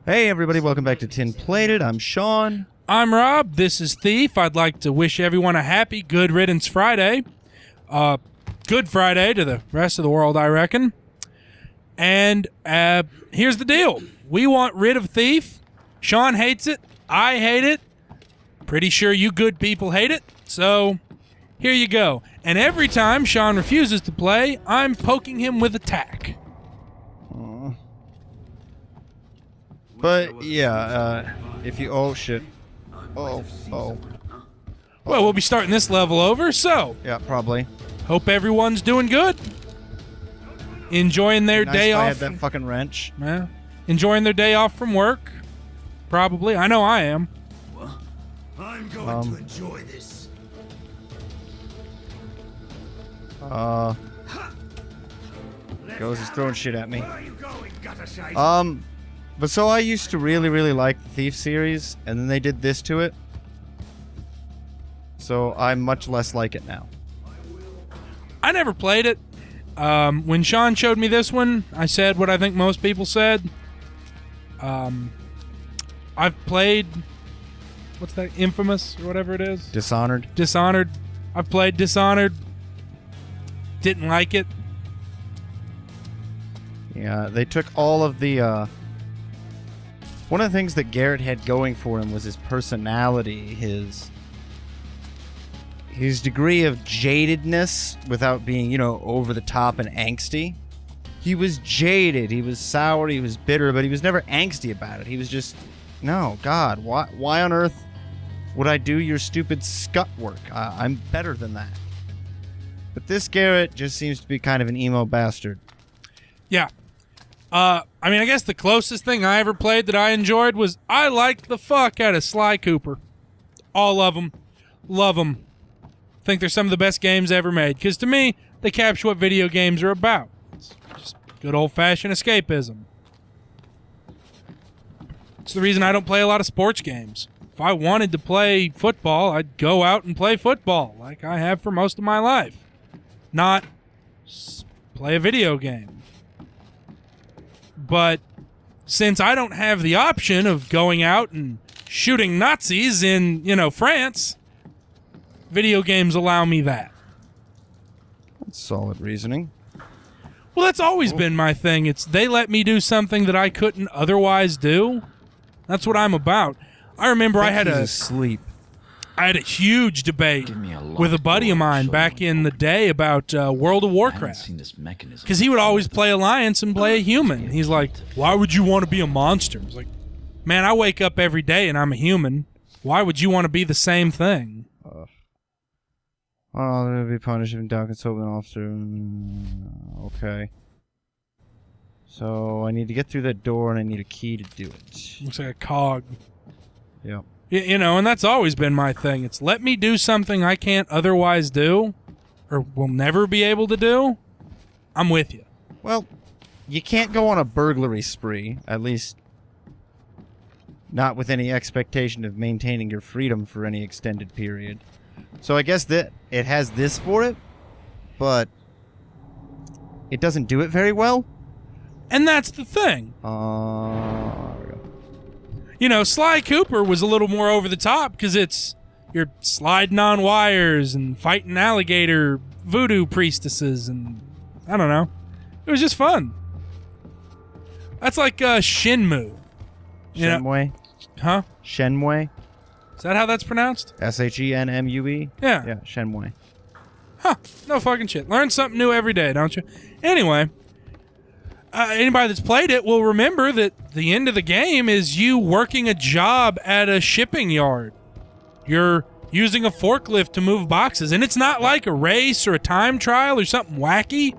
Hey everybody, welcome back to Tin Plated. I'm Sean. I'm Rob. This is Thief. I'd like to wish everyone a happy Good Riddance Friday. Good Friday to the rest of the world, I reckon. And here's the deal. We want rid of Thief. Sean hates it. I hate it. Pretty sure you good people hate it. So here you go. And every time Sean refuses to play, I'm poking him with attack. But yeah, if you shit. Oh. Well, we'll be starting this level over, so Yeah, probably. hope everyone's doing good. Enjoying their Nice day if I off. had that fucking wrench. Yeah. Enjoying their day off from work. Probably. I know I am. I'm going to enjoy this. Goes is throwing shit at me. Where are you going, gutter shite? But so I used to really like the Thief series, and then they did this to it. So I much less like it now. I never played it. When Sean showed me this one, I said what I think most people said. I've played... What's that? Infamous, or whatever it is? Dishonored. Dishonored. I've played Dishonored. Didn't like it. Yeah, they took all of the, one of the things that Garrett had going for him was his personality, his degree of jadedness without being, over the top and angsty. He was jaded, he was sour, he was bitter, but he was never angsty about it. He was just, no, God, why on earth would I do your stupid scut work? I'm better than that. But this Garrett just seems to be kind of an emo bastard. Yeah. I guess the closest thing I ever played that I enjoyed was I liked the fuck out of Sly Cooper. All of them. Love them. Think they're some of the best games ever made. Because to me, they capture what video games are about. It's just good old-fashioned escapism. It's the reason I don't play a lot of sports games. If I wanted to play football, I'd go out and play football like I have for most of my life. Not play a video game. But since I don't have the option of going out and shooting Nazis in, France, video games allow me that. That's solid reasoning. Well, that's always been my thing. It's they let me do something that I couldn't otherwise do. That's what I'm about. I remember I had a huge debate with a buddy of mine back in the day about World of Warcraft. Because he would always play Alliance and play a human. He's like, why would you want to be a monster? I was like, man, I wake up every day and I'm a human. Why would you want to be the same thing? Oh, they're going to be punished if Dow consultant officer. Okay. So I need to get through that door and I need a key to do it. Looks like a cog. Yep. And that's always been my thing. It's let me do something I can't otherwise do or will never be able to do. I'm with you. Well, you can't go on a burglary spree, at least not with any expectation of maintaining your freedom for any extended period. So I guess that it has this for it, but it doesn't do it very well. And that's the thing. There we go. Sly Cooper was a little more over the top because you're sliding on wires and fighting alligator voodoo priestesses and I don't know. It was just fun. That's like Shenmue. Shenmue? Huh? Shenmue? Is that how that's pronounced? Shenmue? Yeah. Yeah, Shenmue. Huh. No fucking shit. Learn something new every day, don't you? Anyway, anybody that's played it will remember that the end of the game is you working a job at a shipping yard. You're using a forklift to move boxes, and it's not like a race or a time trial or something wacky.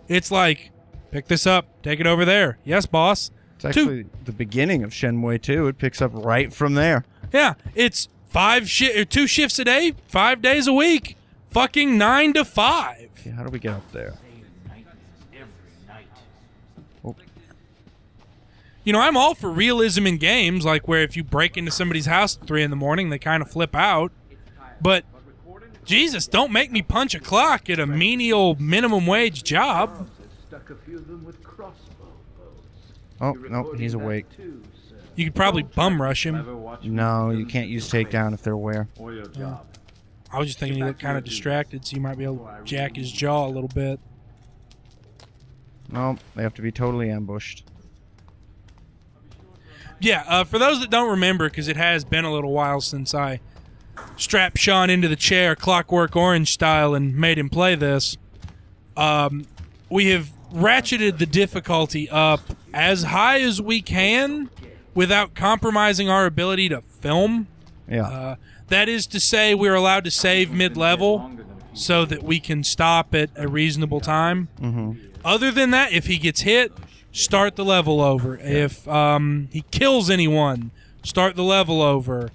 It's like, pick this up, take it over there. Yes, boss. It's actually the beginning of Shenmue 2. It picks up right from there. Yeah, it's 2 shifts a day, 5 days a week, fucking 9 to 5. Okay, how do we get up there? Oh. I'm all for realism in games, like where if you break into somebody's house at 3 a.m, they kind of flip out. But, Jesus, don't make me punch a clock at a menial minimum wage job. Oh, no, he's awake. You could probably bum rush him. No, you can't use takedown if they're aware. I was just thinking he looked kind of distracted, so you might be able to jack his jaw a little bit. No, they have to be totally ambushed. Yeah, for those that don't remember, because it has been a little while since I strapped Sean into the chair, Clockwork Orange style, and made him play this, we have ratcheted the difficulty up as high as we can without compromising our ability to film. Yeah. That is to say, we're allowed to save mid-level so that we can stop at a reasonable time. Mm-hmm. Other than that, if he gets hit, start the level over. If he kills anyone, start the level over.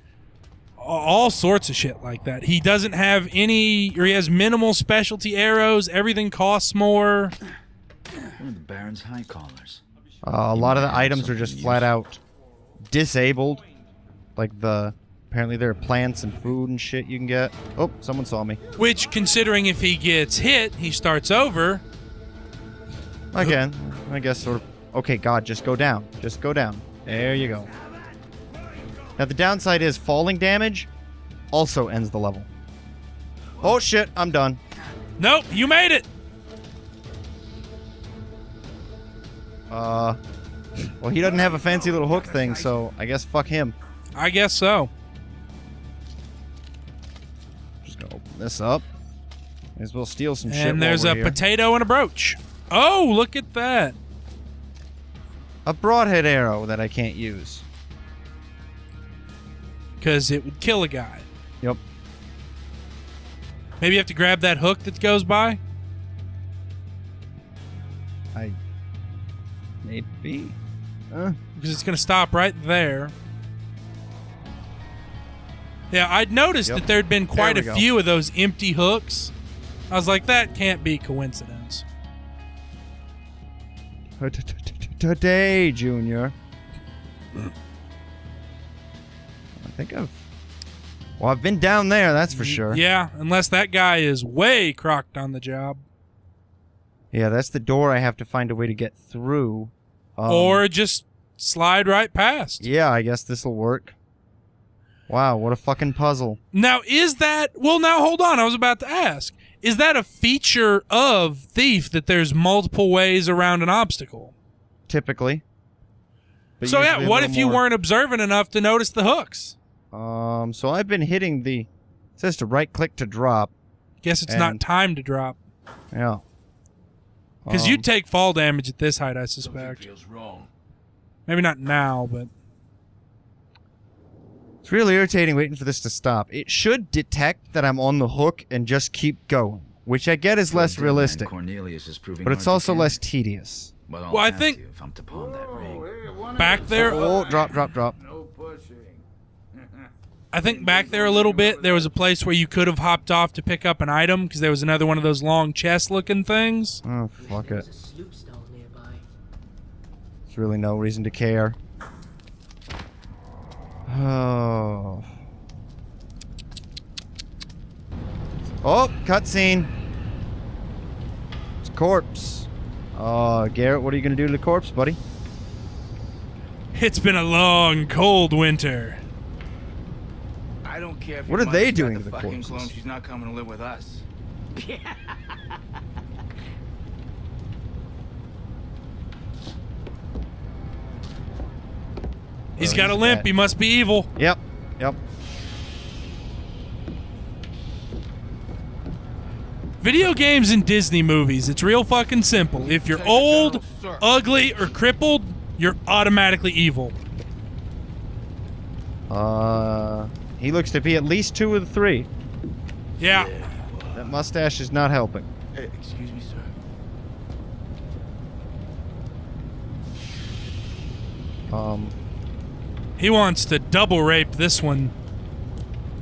All sorts of shit like that. He doesn't have any, or he has minimal specialty arrows. Everything costs more. One of the Baron's high collars. A lot of the items are just flat out disabled. Like apparently there are plants and food and shit you can get. Oh, someone saw me. Which, considering if he gets hit, he starts over. Again, I guess sort of. Okay, God, just go down. Just go down. There you go. Now the downside is falling damage also ends the level. Oh shit, I'm done. Nope, you made it. Well, he doesn't have a fancy little hook thing, so I guess fuck him. I guess so. Just gonna open this up. May as well steal some shit. And there's while a we're here. potato and a brooch. Oh, look at that. A broadhead arrow that I can't use. Because it would kill a guy. Yep. Maybe you have to grab that hook that goes by? Maybe. Because it's going to stop right there. Yeah, I'd noticed that there'd been quite a few of those empty hooks. I was like, that can't be coincidence. Today, Junior. I think I've been down there, that's for sure. Yeah, unless that guy is way crocked on the job. Yeah, that's the door I have to find a way to get through. Or just slide right past. Yeah, I guess this'll work. Wow, what a fucking puzzle. Now, is that... Well, now, hold on. I was about to ask. Is that a feature of Thief, that there's multiple ways around an obstacle? Typically. But so, usually yeah, what if you weren't observant enough to notice the hooks? So I've been hitting the... It says to right-click to drop. Guess it's not time to drop. Yeah. Because you'd take fall damage at this height, I suspect. Feels wrong. Maybe not now, but... It's really irritating waiting for this to stop. It should detect that I'm on the hook and just keep going, which I get is less realistic. Cornelius is proving But it's hard also to less tedious. Well, I think... if I'm to palm that ring. Back there... Oh, drop. No pushing. I think back there a little bit, there was a place where you could have hopped off to pick up an item, because there was another one of those long chest-looking things. Oh, fuck it. There's a sloop stone nearby. There's really no reason to care. Oh. Oh, cutscene. It's a corpse. Garrett, what are you going to do to the corpse, buddy? It's been a long, cold winter. I don't care if What your are they mother's got doing the to the fucking corpses? clone, she's not coming to live with us. He's got a limp. bad. He must be evil. Yep. Video games and Disney movies, it's real fucking simple. If you're old, ugly, or crippled, you're automatically evil. He looks to be at least 2 of the 3. Yeah. That mustache is not helping. Hey, excuse me, sir. He wants to double rape this one.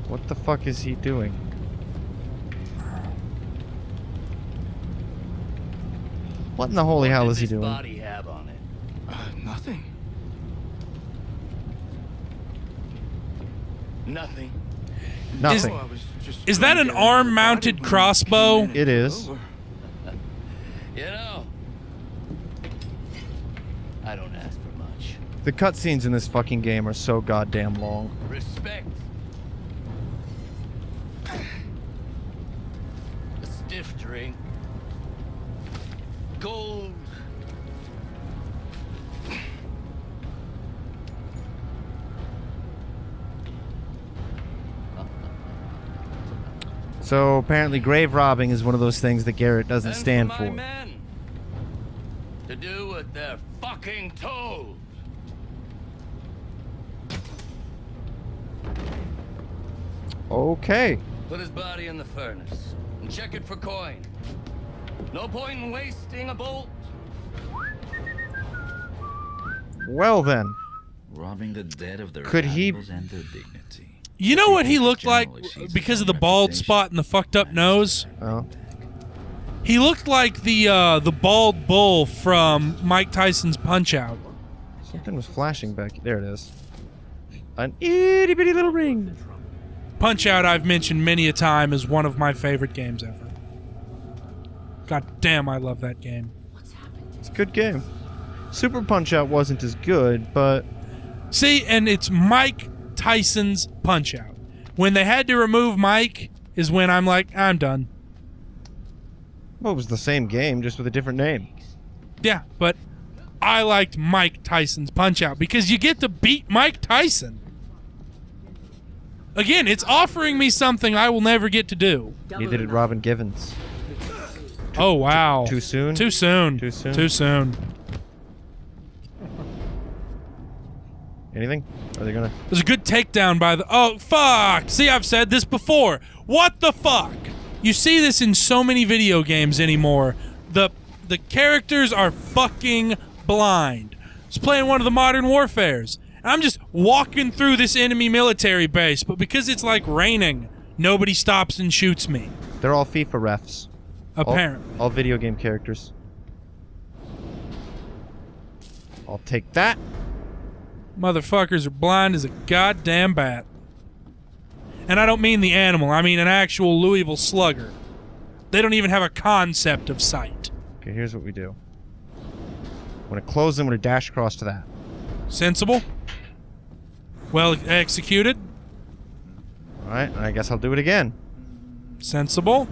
What the fuck is he doing? What in the holy hell is he doing? Body have on it. Nothing. Nothing. Nothing. Oh, I was just Is that an trying to get out of the arm-mounted body when crossbow? you came in. It is. You know, I don't ask for much. The cutscenes in this fucking game are so goddamn long. Respect. A stiff drink. Gold. So apparently grave robbing is one of those things that Garrett doesn't And stand for. for. My men, to do what they're fucking told. Okay. Put his body in the furnace and check it for coin. No point in wasting a bolt. Well then. Robbing the dead of their Could he- valuables and their dignity. You know what he People looked like generally sees because his of the own bald reputation. spot and the fucked up nose? Oh. He looked like the bald bull from Mike Tyson's Punch-Out. Something was flashing back. There it is. An itty bitty little ring. Punch-Out, I've mentioned many a time, is one of my favorite games ever. God damn, I love that game. It's a good game. Super Punch-Out wasn't as good, but See, and it's Mike Tyson's Punch-Out. When they had to remove Mike is when I'm like, I'm done. well, it was the same game, just with a different name. Yeah, but I liked Mike Tyson's Punch-Out because you get to beat Mike Tyson. Again, it's offering me something I will never get to do. Neither did Robin Givens. Oh, wow. Too soon? Too soon. Too soon? Too soon. Anything? Are they gonna... There's a good takedown by the... Oh, fuck! See, I've said this before. What the fuck? You see this in so many video games anymore. The characters are fucking blind. I was playing one of the Modern Warfares. And I'm just walking through this enemy military base, but because it's like raining, nobody stops and shoots me. They're all FIFA refs. Apparently. All video game characters. I'll take that. Motherfuckers are blind as a goddamn bat. And I don't mean the animal, I mean an actual Louisville slugger. They don't even have a concept of sight. Okay, here's what we do. I'm gonna close them, I'm gonna dash across to that. Sensible. Well executed. Alright, I guess I'll do it again. Sensible.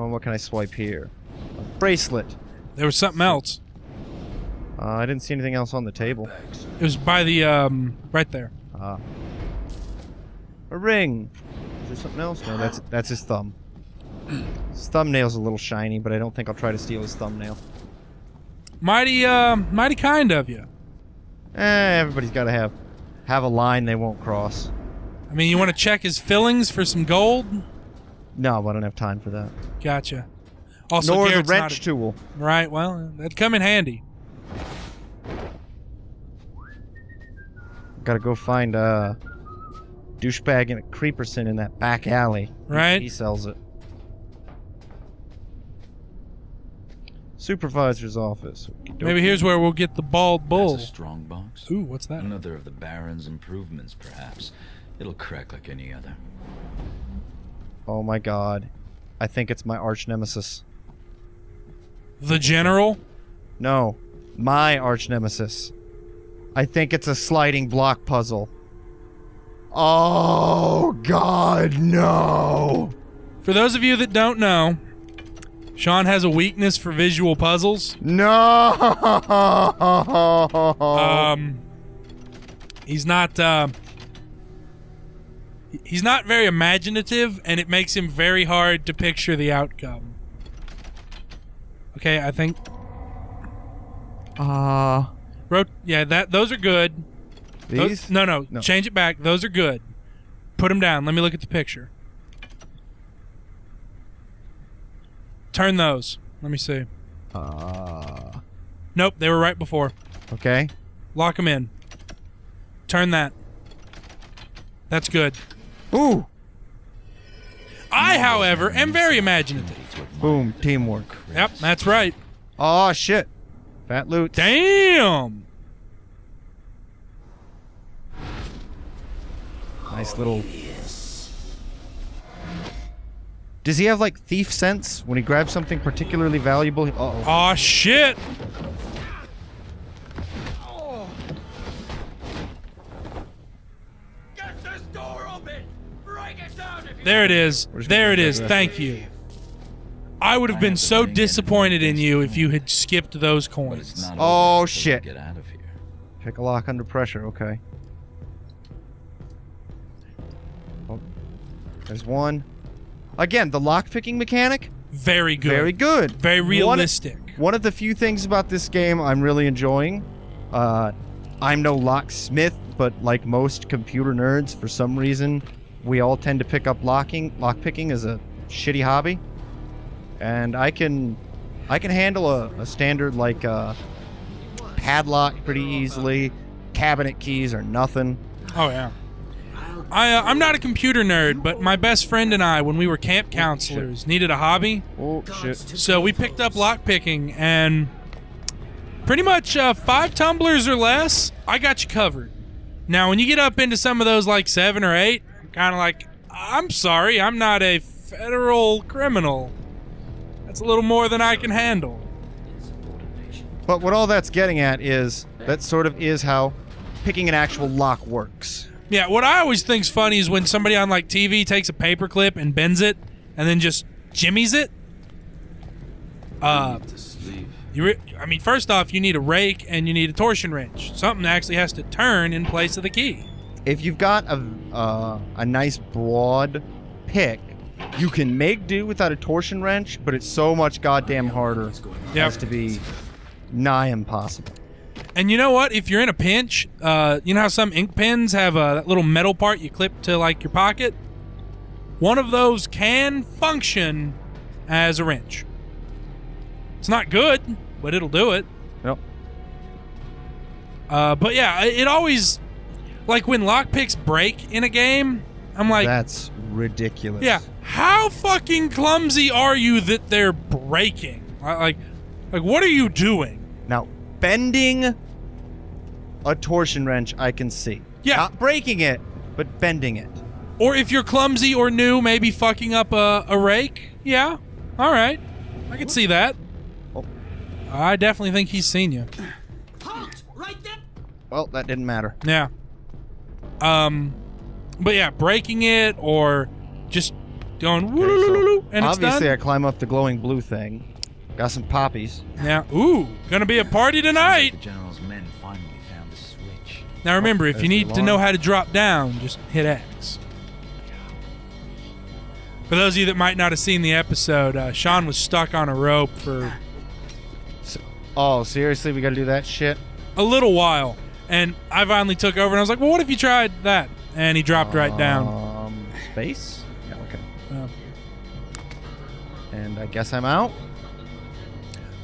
What can I swipe here? A bracelet. There was something else. I didn't see anything else on the table. It was by the, right there. A ring. Is there something else? No, that's his thumb. His thumbnail's a little shiny, but I don't think I'll try to steal his thumbnail. Mighty kind of you. Everybody's gotta have a line they won't cross. I mean, you want to check his fillings for some gold? No, I don't have time for that. Gotcha. Also, Nor the Garrett's not wrench tool. Right, well, that'd come in handy. Gotta go find a douchebag and a creeperson in that back alley. Right. He sells it. Supervisor's office. Maybe here's where we'll get the bald bull. That's a strong box. Ooh, what's that? Another of the Baron's improvements, perhaps. It'll crack like any other. Oh my god. I think it's my arch nemesis. The General? No. My arch nemesis. I think it's a sliding block puzzle. Oh god, no! For those of you that don't know, Sean has a weakness for visual puzzles. No! He's not very imaginative, and it makes him very hard to picture the outcome. Okay, I think. Those are good. These? No, change it back. Those are good. Put them down. Let me look at the picture. Turn those. Let me see. Nope, they were right before. Okay. Lock them in. Turn that. That's good. Ooh! I, however, am very imaginative. Boom, teamwork. Yep, that's right. Oh shit. Fat loot. Damn! Nice little... Does he have like thief sense when he grabs something particularly valuable? Uh-oh. Aw, shit. Get this door open! Break it down if you There it is. There it is. Thank you. I would have been so disappointed in you if you had skipped those But coins. it's not Oh, over until we shit. Get out of here. Pick a lock under pressure. Okay. Oh, there's one. Again, the lockpicking mechanic. Very good. Very good. Very realistic. One of the few things about this game I'm really enjoying. I'm no locksmith, but like most computer nerds, for some reason, we all tend to pick up lockpicking as a shitty hobby. And I can handle a standard like padlock pretty easily. Cabinet keys are nothing. Oh, yeah. I'm not a computer nerd, but my best friend and I, when we were camp counselors, needed a hobby. Oh shit! So we picked up lockpicking, and pretty much 5 tumblers or less, I got you covered. Now, when you get up into some of those like 7 or 8, I'm kind of like, I'm sorry, I'm not a federal criminal. That's a little more than I can handle. But what all that's getting at is that sort of is how picking an actual lock works. Yeah, what I always think's funny is when somebody on like TV takes a paperclip and bends it and then just jimmies it. I mean, first off, you need a rake and you need a torsion wrench. Something that actually has to turn in place of the key. If you've got a nice broad pick, you can make do without a torsion wrench, but it's so much goddamn harder. It has to be nigh impossible. And you know what? If you're in a pinch, you know how some ink pens have that little metal part you clip to like your pocket? One of those can function as a wrench. It's not good, but it'll do it. Yep. But yeah, it always, like when lockpicks break in a game, I'm like, that's ridiculous. Yeah, how fucking clumsy are you that they're breaking? Like what are you doing? Now, bending a torsion wrench, I can see. Yeah. Not breaking it, but bending it. Or if you're clumsy or new, maybe fucking up a rake. Yeah, all right. I can see that. Oh. I definitely think he's seen you. Well, that didn't matter. Yeah. But yeah, breaking it or just going woo and it's done. Obviously, I climb up the glowing blue thing. Got some poppies. Yeah. Ooh, gonna be a party tonight. The general's men finally found the switch. Now remember, if there's you the need to alarm. know how to drop down, just hit X. For those of you that might not have seen the episode, Sean was stuck on a rope for Oh, seriously? We gotta do that shit? a little while. And I finally took over and I was like, well, what if you tried that? And he dropped right down. Space? Yeah, okay. Uh, And I guess I'm out?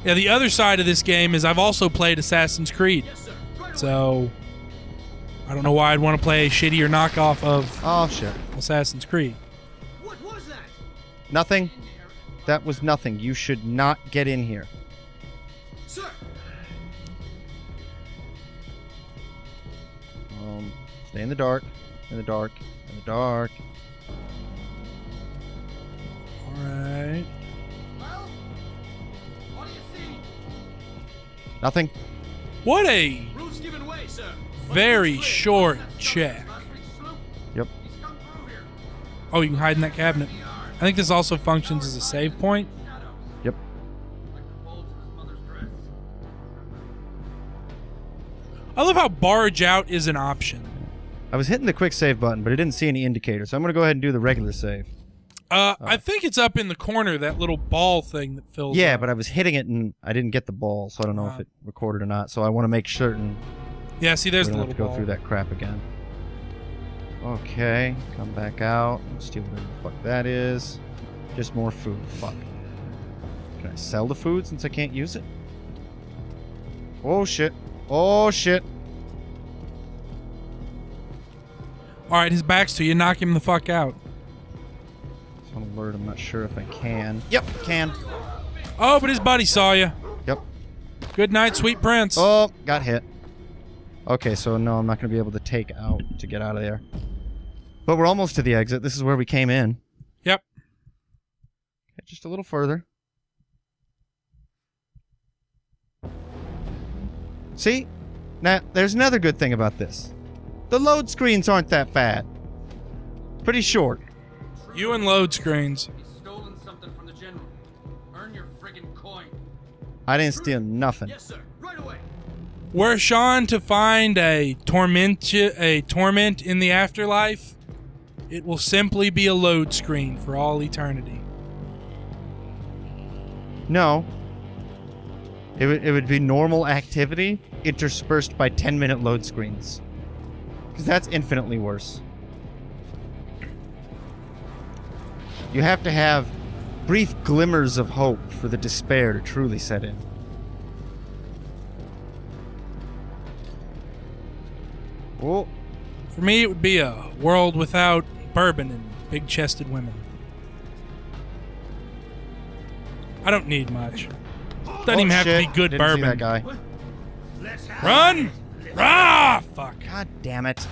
yeah, the other side of this game is I've also played Assassin's Creed. So I don't know why I'd want to play a shittier knockoff of Oh, shit. Assassin's Creed. Nothing? That was nothing. You should not get in here. Stay in the dark. In the dark. In the dark. Alright. Nothing? What a very short check. Yep. Oh, you can hide in that cabinet. I think this also functions as a save point. Yep. I love how barge out is an option. I was hitting the quick save button, but I didn't see any indicator, so I'm going to go ahead and do the regular save. I think it's up in the corner, that little ball thing that fills Yeah, up. but I was hitting it and I didn't get the ball, so I don't know if it recorded or not. So I want to make certain Yeah, see, we there's don't the have little to go ball. through that crap again. Okay, come back out. Steal whatever the fuck that is. Just more food. Fuck. Can I sell the food since I can't use it? Oh shit. Oh shit. Alright, his back's to you. Knock him the fuck out. It's on alert. I'm not sure if I can. Yep, can. Oh, but his buddy saw you. Yep. Good night, sweet prince. Oh, got hit. Okay, so no, I'm not going to be able to take out to get out of there. But we're almost to the exit. This is where we came in. Yep. Just a little further. See? Now, there's another good thing about this. The load screens aren't that bad. Pretty short. You and load screens. He's stolen something from the general. Earn your friggin' coin. I didn't steal nothing. Yes, sir. Right away. Were Sean to find a torment in the afterlife, it will simply be a load screen for all eternity. No. It would be normal activity interspersed by 10-minute load screens. Because that's infinitely worse. You have to have brief glimmers of hope for the despair to truly set in. Oh. For me, it would be a world without bourbon and big-chested women. I don't need much. Doesn't even have to be good Didn't bourbon. See that guy. Run! Ah, fuck. God damn it.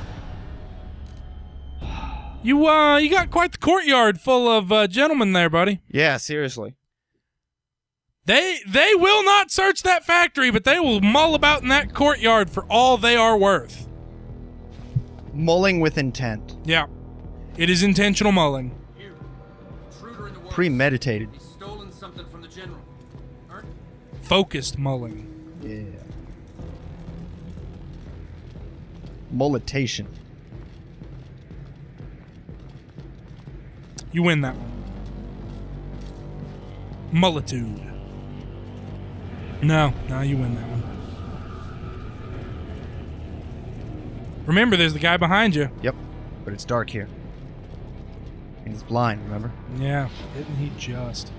You got quite the courtyard full of gentlemen there, buddy. Yeah, seriously. They will not search that factory, but they will mull about in that courtyard for all they are worth. Mulling with intent. Yeah. It is intentional mulling. You, intruder in the works. Premeditated. He's stolen something from the general. Focused mulling. Yeah. Mullitation. You win that one. Mullitude. No, you win that one. Remember, there's the guy behind you. Yep. But it's dark here. And he's blind, remember? Yeah, didn't he just?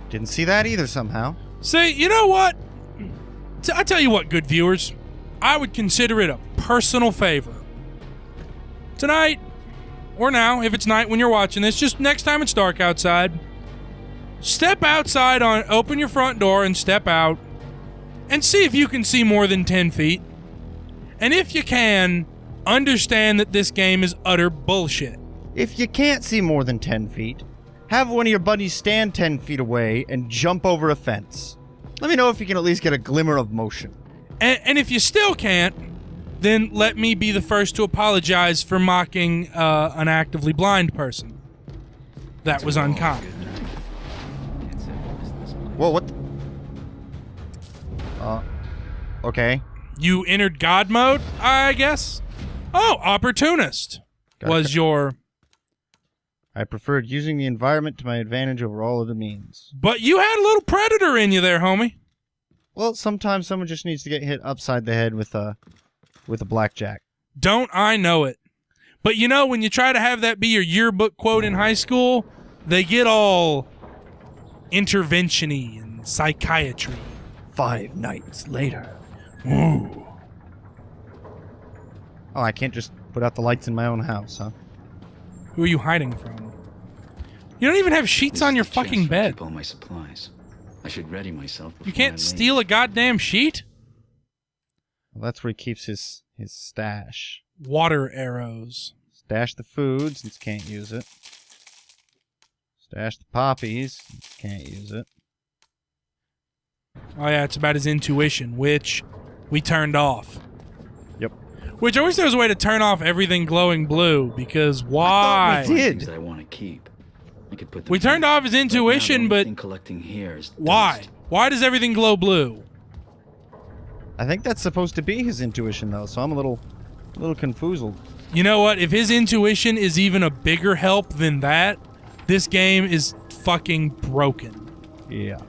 Didn't see that either somehow. See, you know what? I tell you what, good viewers. I would consider it a personal favor. Tonight, or now, if it's night when you're watching this, just next time it's dark outside, step outside, open your front door and step out and see if you can see more than 10 feet. And if you can, understand that this game is utter bullshit. If you can't see more than 10 feet, have one of your buddies stand 10 feet away and jump over a fence. Let me know if you can at least get a glimmer of motion. And if you still can't, then let me be the first to apologize for mocking an actively blind person. That was unkind. Whoa, what? Okay. You entered God mode, I guess? Oh, opportunist was your... I preferred using the environment to my advantage over all other means. But you had a little predator in you there, homie. Well, sometimes someone just needs to get hit upside the head with a blackjack. Don't I know it. But you know, when you try to have that be your yearbook quote in high school, they get all intervention-y and psychiatry. 5 nights later. Ooh. Oh, I can't just put out the lights in my own house, huh? Who are you hiding from? You don't even have sheets on your fucking bed. Keep all my supplies. I should ready myself. You can't steal a goddamn sheet? Well, that's where he keeps his stash. Water arrows. Stash the food, since can't use it. Stash the poppies, can't use it. Oh yeah, it's about his intuition, which we turned off. Yep. Which I wish there was a way to turn off everything glowing blue, because why? I thought we did. Things that I want to keep. I could put them We turned off his intuition, but collecting here is why? dust. Why does everything glow blue? I think that's supposed to be his intuition, though, so I'm a little confoozled. You know what? If his intuition is even a bigger help than that, this game is fucking broken. Yeah.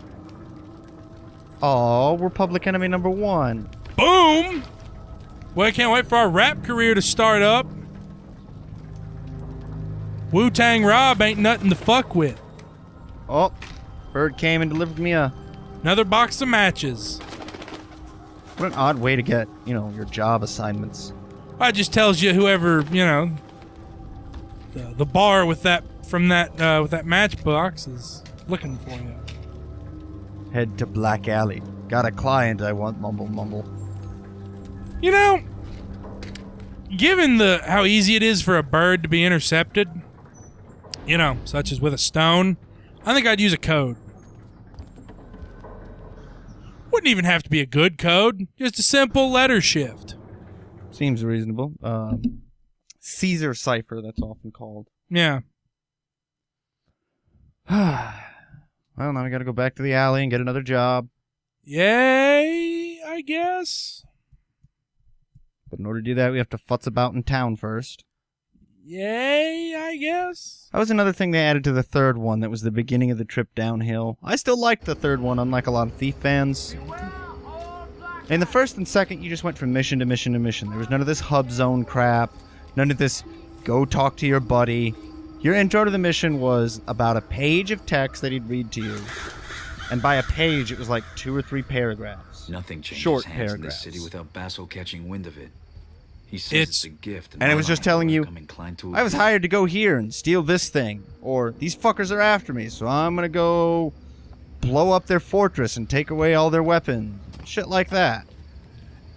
Oh, we're public enemy number 1. Boom! Well, I can't wait for our rap career to start up. Wu-Tang Robb ain't nothing to fuck with. Oh, Bird came and delivered me Another box of matches. What an odd way to get, your job assignments. That just tells you whoever, the bar with that with that matchbox is looking for you. Head to Black Alley. Got a client I want, mumble mumble. Given how easy it is for a bird to be intercepted, You know, such as with a stone. I think I'd use a code. Wouldn't even have to be a good code. Just a simple letter shift. Seems reasonable. Caesar cipher, that's often called. Yeah. Well, now we gotta go back to the alley and get another job. Yay, I guess. But in order to do that, we have to futz about in town first. Yay, I guess. That was another thing they added to the third one that was the beginning of the trip downhill. I still liked the third one, unlike a lot of Thief fans. In the first and second, you just went from mission to mission to mission. There was none of this hub zone crap, none of this go talk to your buddy. Your intro to the mission was about a page of text that he'd read to you. And by a page, it was like 2 or 3 paragraphs. Nothing changes Short hands in paragraphs. this city without Basso catching wind of it. He says it's a gift. And it was just telling you, I was hired to go here and steal this thing. Or, these fuckers are after me, so I'm gonna go blow up their fortress and take away all their weapons. Shit like that.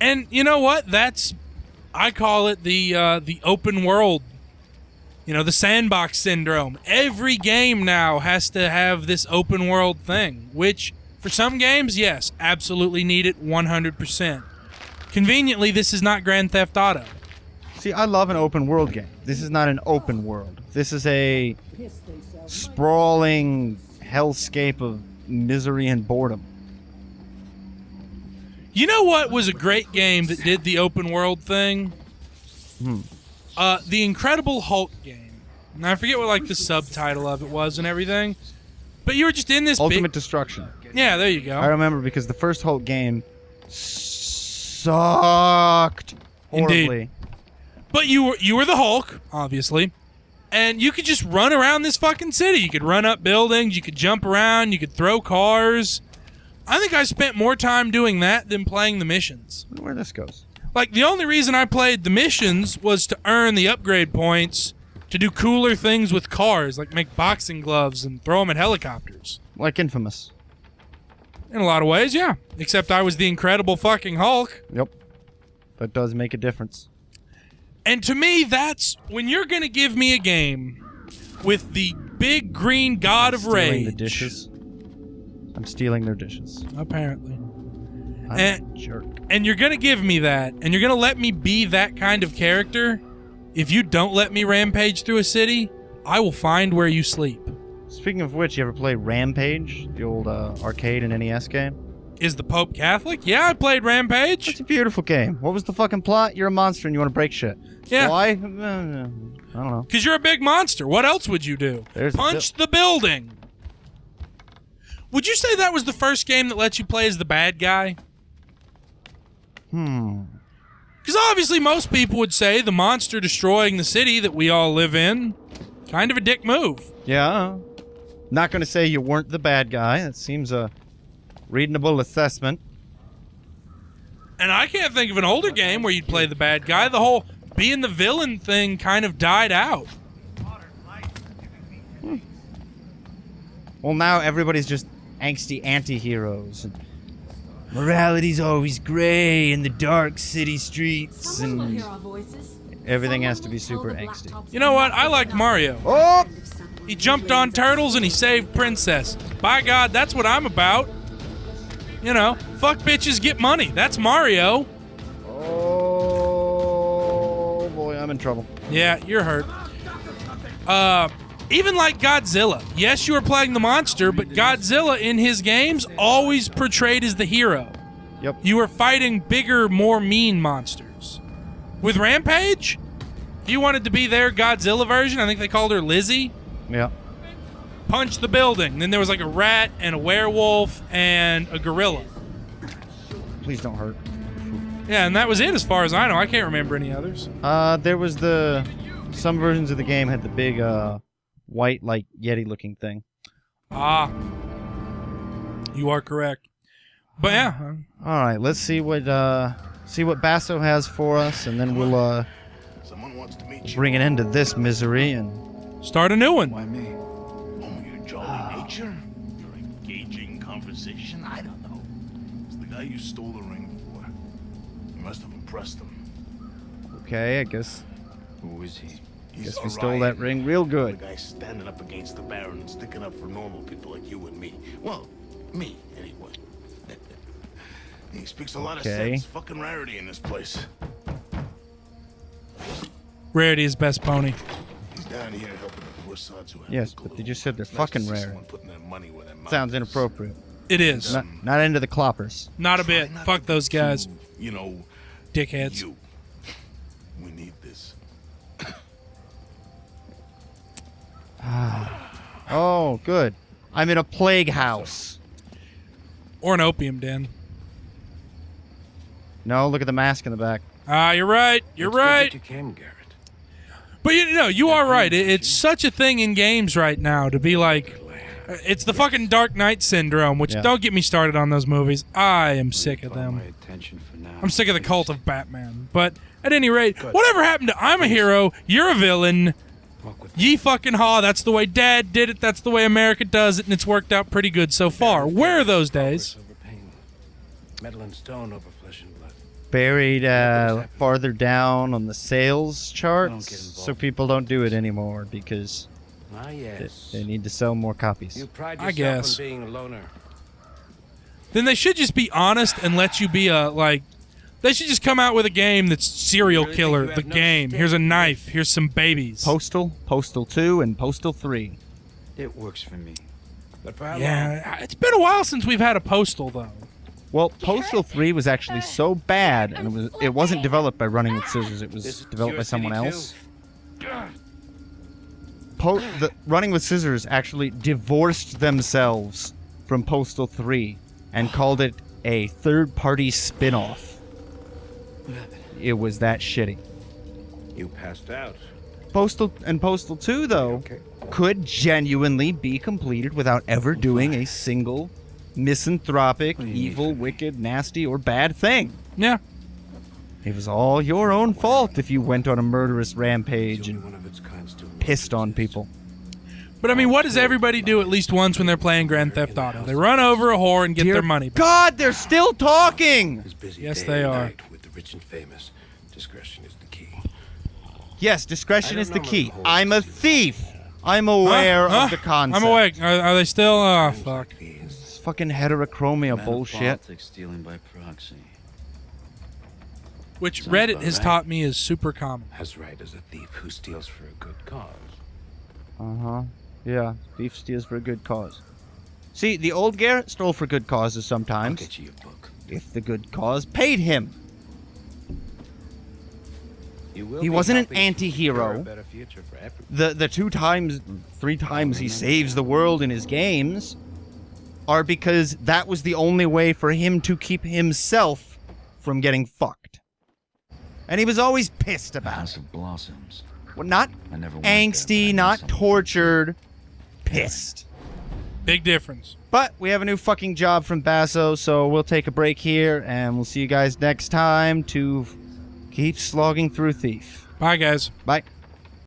And you know what? I call it the open world. You know, the sandbox syndrome. Every game now has to have this open world thing, which for some games, yes, absolutely need it 100%. Conveniently, this is not Grand Theft Auto. See, I love an open world game. This is not an open world. This is a sprawling hellscape of misery and boredom. You know what was a great game that did the open world thing? The Incredible Hulk game. And I forget what like the subtitle of it was and everything. But you were just in this Ultimate Destruction. Yeah, there you go. I remember because the first Hulk game sucked horribly. Indeed. But you were the Hulk, obviously. And you could just run around this fucking city. You could run up buildings, you could jump around, you could throw cars. I think I spent more time doing that than playing the missions. I wonder where this goes. Like, the only reason I played the missions was to earn the upgrade points to do cooler things with cars, like make boxing gloves and throw them at helicopters. Like Infamous. In a lot of ways, yeah. Except I was the Incredible fucking Hulk. Yep. That does make a difference. And to me, that's when you're going to give me a game with the big green god of rage. Stealing the dishes. I'm stealing their dishes. Apparently. I'm a jerk. And you're going to give me that, and you're going to let me be that kind of character. If you don't let me rampage through a city, I will find where you sleep. Speaking of which, you ever play Rampage, the old arcade and NES game? Is the Pope Catholic? Yeah, I played Rampage. It's a beautiful game. What was the fucking plot? You're a monster and you want to break shit. Yeah. Why? I don't know. Because you're a big monster. What else would you do? Punch the building. Would you say that was the first game that lets you play as the bad guy? Because obviously most people would say the monster destroying the city that we all live in, kind of a dick move. Yeah. Not going to say you weren't the bad guy. That seems a reasonable assessment. And I can't think of an older game where you'd play the bad guy. The whole being the villain thing kind of died out. Well, now everybody's just angsty anti-heroes. Morality's always gray in the dark city streets, and everything has to be super angsty. You know what? I liked Mario. Oh! He jumped on turtles and he saved Princess. By God, that's what I'm about. You know, fuck bitches, get money. That's Mario. Oh, boy, I'm in trouble. Yeah, you're hurt. Even like Godzilla. Yes, you were playing the monster, but Godzilla in his games always portrayed as the hero. Yep. You were fighting bigger, more mean monsters. With Rampage, if you wanted to be their Godzilla version, I think they called her Lizzie. Yeah. Punch the building. Then there was like a rat and a werewolf and a gorilla. Please don't hurt. Yeah, and that was it as far as I know. I can't remember any others. There was some versions of the game had the big, white, like, Yeti-looking thing. Ah. You are correct. But yeah. All right, let's see what Basso has for us, and then we'll, bring an end to this misery and start a new one. Why me? Oh, your jolly nature? Your engaging conversation? I don't know. It's the guy you stole the ring for. You must have impressed him. Okay, I guess. Who is he? Guess we stole that ring real good. The guy standing up against the Baron and sticking up for normal people like you and me. Well, me, anyway. He speaks a lot of sense. Fucking rarity in this place. Rarity is best pony. He's down here helping the poor sods who have Yes, to but glue. they just said they're It's nice fucking to see rare. someone putting their money where their mouth Sounds is. inappropriate. It is. Not into the cloppers. Not a bit. Try not Fuck to those get guys. too, you know, Dickheads. you. We need this. Oh, good. I'm in a plague house. Or an opium den. No, look at the mask in the back. Ah, you're right. You're right. You came, Garrett. But you are right. It's such a thing in games right now to be like, it's the fucking Dark Knight syndrome, which don't get me started on those movies. I am sick of them. I'm sick of the cult of Batman. But at any rate, whatever happened to I'm a hero, you're a villain, ye fucking haw, that's the way Dad did it, that's the way America does it, and it's worked out pretty good so far. Where are those days? Metal and stone over flesh and blood. Buried farther down on the sales charts, so people don't do it anymore because Ah, yes. they need to sell more copies. You pride I yourself guess. on being a loner. Then they should just be honest and let you be a, like, they should just come out with a game that's serial killer, the game. Here's a knife, here's some babies. Postal, Postal 2, and Postal 3. It works for me. But for how long? Yeah, it's been a while since we've had a Postal, though. Well, Postal 3 was actually so bad, and it wasn't developed by Running with Scissors. It was developed by someone else. The Running with Scissors actually divorced themselves from Postal 3 and called it a third-party spin-off. It was that shitty. You passed out. Postal 2, though, could genuinely be completed without ever doing a single misanthropic, evil, wicked, nasty, or bad thing. Yeah. It was all your own fault if you went on a murderous rampage and pissed on people. But I mean, what does everybody do at least once when they're playing Grand Theft Auto? They run over a whore and get their money back. God, they're still talking! Yes, they are. With the rich and famous, discretion is the key. Yes, discretion is the key. I'm a thief. I'm aware of the concept. I'm awake. Are they still? Oh, fuck. It's fucking heterochromia bullshit. Politics stealing by proxy. Which Sounds Reddit about has right. taught me is super common. As right as a thief who steals for a good cause. Uh-huh. Yeah, thief steals for a good cause. See, the old Garrett stole for good causes I'll sometimes, get you a book. if the good cause paid him. You will He be wasn't an helping anti-hero. secure a better future for everyone. The 3 times he saves the world in his games are because that was the only way for him to keep himself from getting fucked. And he was always pissed about House it. of Blossoms. Well, not I never went there, but I angsty, know not someone. tortured, pissed. Big difference. But we have a new fucking job from Basso, so we'll take a break here, and we'll see you guys next time to keep slogging through Thief. Bye, guys. Bye.